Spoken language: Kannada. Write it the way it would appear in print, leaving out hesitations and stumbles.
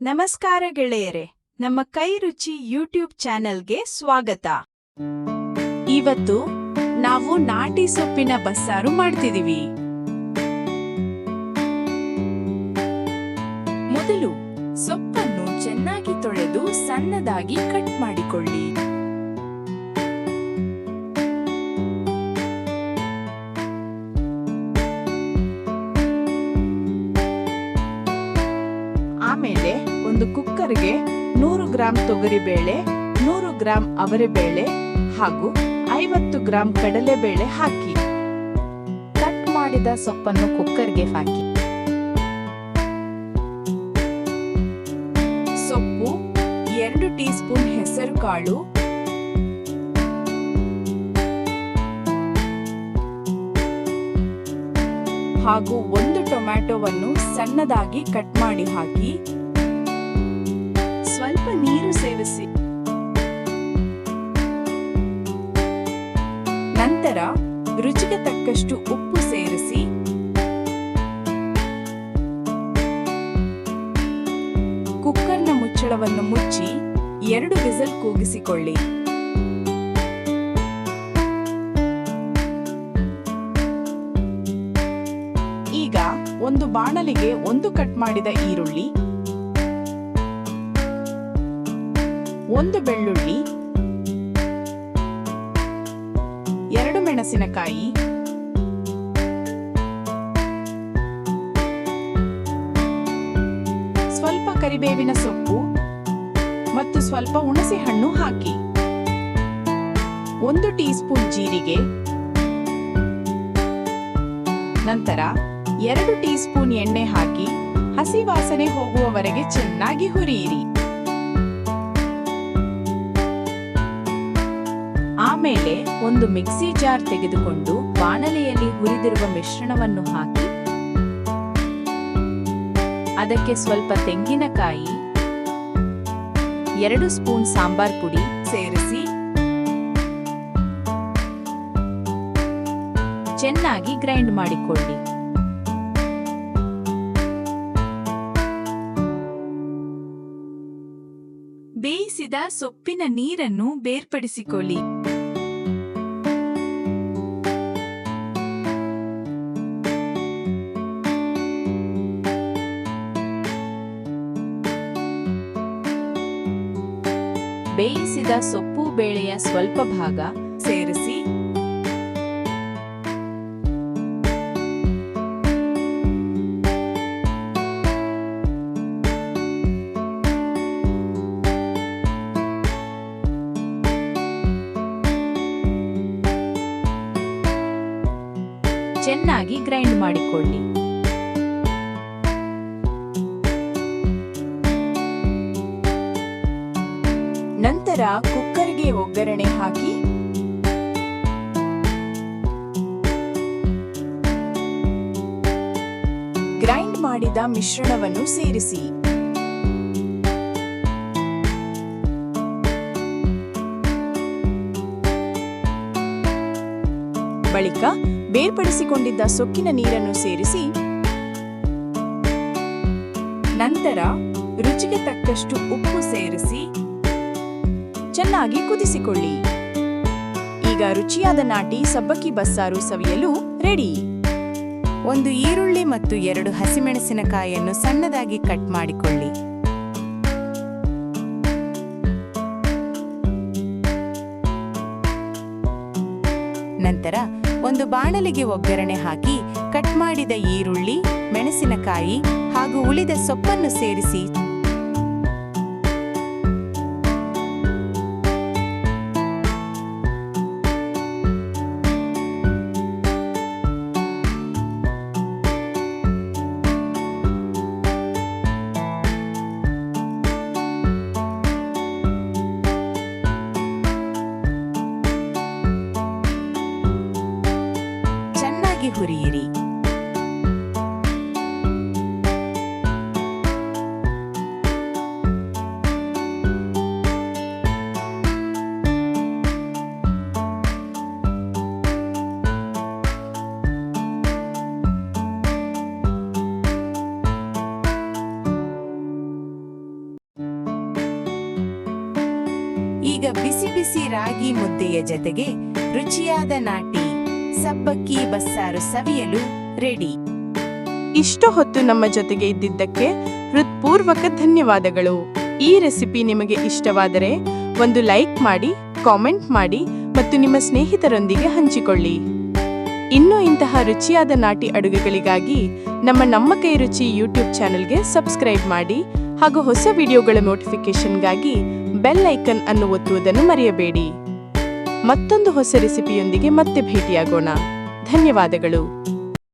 ನಮಸ್ಕಾರ ಗೆಳೆಯರೆ, ನಮ್ಮ ಕೈ ರುಚಿ ಯೂಟ್ಯೂಬ್ ಚಾನೆಲ್ಗೆ ಸ್ವಾಗತ. ಇವತ್ತು ನಾವು ನಾಟಿ ಸೊಪ್ಪಿನ ಬಸ್ಸಾರು ಮಾಡ್ತಿದೀವಿ. ಮೊದಲು ಸೊಪ್ಪನ್ನು ಚೆನ್ನಾಗಿ ತೊಳೆದು ಸಣ್ಣದಾಗಿ ಕಟ್ ಮಾಡಿಕೊಳ್ಳಿ. ಆಮೇಲೆ ಒಂದು ಕುಕ್ಕರ್ಗೆ 100 ಗ್ರಾಂ ತೊಗರಿಬೇಳೆ, 100 ಗ್ರಾಂ ಅವರೆಬೇಳೆ ಹಾಗೂ 50 ಗ್ರಾಂ ಕಡಲೆಬೇಳೆ ಹಾಕಿ ಕಟ್ ಮಾಡಿದ ಸೊಪ್ಪನ್ನು ಕುಕ್ಕರ್ಗೆ ಹಾಕಿ. ಸೊಪ್ಪು, 2 ಟೀ ಸ್ಪೂನ್ ಹೆಸರು ಕಾಳು, ಹಾಗೂ 1 ಟೊಮ್ಯಾಟೊವನ್ನು ಸಣ್ಣದಾಗಿ ಕಟ್ ಮಾಡಿ ಹಾಕಿ ಸ್ವಲ್ಪ ನೀರು ಸೇರಿಸಿ. ನಂತರ ರುಚಿಗೆ ತಕ್ಕಷ್ಟು ಉಪ್ಪು ಸೇರಿಸಿ ಕುಕ್ಕರ್ನ ಮುಚ್ಚಳವನ್ನು ಮುಚ್ಚಿ 2 ವಿಸಿಲ್ ಕೂಗಿಸಿಕೊಳ್ಳಿ. ಈಗ ಒಂದು ಬಾಣಲಿಗೆ 1 ಕಟ್ ಮಾಡಿದ ಈರುಳ್ಳಿ, 1 ಬೆಳ್ಳುಳ್ಳಿ, 2 ಮೆಣಸಿನಕಾಯಿ, ಸ್ವಲ್ಪ ಕರಿಬೇವಿನ ಸೊಪ್ಪು ಮತ್ತು ಸ್ವಲ್ಪ ಹುಣಸೆ ಹಣ್ಣು ಹಾಕಿ. 1 ಟೀ ಸ್ಪೂನ್ ಜೀರಿಗೆ, ನಂತರ 2 ಟೀ ಸ್ಪೂನ್ ಎಣ್ಣೆ ಹಾಕಿ ಹಸಿ ವಾಸನೆ ಹೋಗುವವರೆಗೆ ಚೆನ್ನಾಗಿ ಹುರಿಯಿರಿ. ಆಮೇಲೆ ಒಂದು ಮಿಕ್ಸಿ ಜಾರ್ ತೆಗೆದುಕೊಂಡು ಬಾಣಲೆಯಲ್ಲಿ ಹುರಿದಿರುವ ಮಿಶ್ರಣವನ್ನು ಹಾಕಿ ಅದಕ್ಕೆ ಸ್ವಲ್ಪ ತೆಂಗಿನಕಾಯಿ, 2 ಸ್ಪೂನ್ ಸಾಂಬಾರ್ ಪುಡಿ ಸೇರಿಸಿ ಚೆನ್ನಾಗಿ ಗ್ರೈಂಡ್ ಮಾಡಿಕೊಳ್ಳಿ. ಬೇಯಿಸಿದ ಸೊಪ್ಪಿನ ನೀರನ್ನು ಬೇರ್ಪಡಿಸಿಕೊಳ್ಳಿ. ಬೇಯಿಸಿದ ಸೊಪ್ಪು ಬೇಳೆಯ ಸ್ವಲ್ಪ ಭಾಗ ಸೇರಿಸಿ ಚೆನ್ನಾಗಿ ಗ್ರೈಂಡ್ ಮಾಡಿಕೊಳ್ಳಿ. ನಂತರ ಕುಕ್ಕರ್ಗೆ ಒಗ್ಗರಣೆ ಹಾಕಿ ಗ್ರೈಂಡ್ ಮಾಡಿದ ಮಿಶ್ರಣವನ್ನು ಸೇರಿಸಿ. ಬಳಿಕ ಬೇರ್ಪಡಿಸಿಕೊಂಡಿದ್ದ ಸೊಕ್ಕಿನ ನೀರನ್ನು ಸೇರಿಸಿ ನಂತರ ರುಚಿಗೆ ತಕ್ಕಷ್ಟು ಉಪ್ಪು ಸೇರಿಸಿ ಚೆನ್ನಾಗಿ ಕುದಿಸಿಕೊಳ್ಳಿ. ಈಗ ರುಚಿಯಾದ ನಾಟಿ ಸಬ್ಬಕ್ಕಿ ಬಸ್ಸಾರು ಸವಿಯಲು ರೆಡಿ. 1 ಈರುಳ್ಳಿ ಮತ್ತು 2 ಹಸಿಮೆಣಸಿನಕಾಯಿಯನ್ನು ಸಣ್ಣದಾಗಿ ಕಟ್ ಮಾಡಿಕೊಳ್ಳಿ. ನಂತರ ಒಂದು ಬಾಣಲಿಗೆ ಒಗ್ಗರಣೆ ಹಾಕಿ ಕಟ್ ಮಾಡಿದ ಈರುಳ್ಳಿ, ಮೆಣಸಿನಕಾಯಿ ಹಾಗೂ ಉಳಿದ ಸೊಪ್ಪನ್ನು ಸೇರಿಸಿ ಚೆನ್ನಾಗಿ ಹುರಿಯಿರಿ. ಈಗ ಬಿಸಿ ಬಿಸಿ ರಾಗಿ ಮುದ್ದೆಯ ಜೊತೆಗೆ ರುಚಿಯಾದ ನಾಟಿ ಸಬ್ಬಕ್ಕಿ ಬಸ್ಸಾರು ಸವಿಯಲು ರೆಡಿ. ಇಷ್ಟು ಹೊತ್ತು ನಮ್ಮ ಜೊತೆಗೆ ಇದ್ದಿದ್ದಕ್ಕೆ ಹೃತ್ಪೂರ್ವಕ ಧನ್ಯವಾದಗಳು. ಈ ರೆಸಿಪಿ ನಿಮಗೆ ಇಷ್ಟವಾದರೆ ಒಂದು ಲೈಕ್ ಮಾಡಿ, ಕಾಮೆಂಟ್ ಮಾಡಿ ಮತ್ತು ನಿಮ್ಮ ಸ್ನೇಹಿತರೊಂದಿಗೆ ಹಂಚಿಕೊಳ್ಳಿ. ಇನ್ನೂ ಇಂತಹ ರುಚಿಯಾದ ನಾಟಿ ಅಡುಗೆಗಳಿಗಾಗಿ ನಮ್ಮ ಕೈ ರುಚಿ ಯೂಟ್ಯೂಬ್ ಚಾನೆಲ್ಗೆ ಸಬ್ಸ್ಕ್ರೈಬ್ ಮಾಡಿ ಹಾಗೂ ಹೊಸ ವಿಡಿಯೋಗಳ ನೋಟಿಫಿಕೇಶನ್ಗಾಗಿ ಬೆಲ್ ಐಕನ್ ಅನ್ನು ಒತ್ತುವುದನ್ನು ಮರೆಯಬೇಡಿ. ಮತ್ತೊಂದು ಹೊಸ ರೆಸಿಪಿಯೊಂದಿಗೆ ಮತ್ತೆ ಭೇಟಿಯಾಗೋಣ. ಧನ್ಯವಾದಗಳು.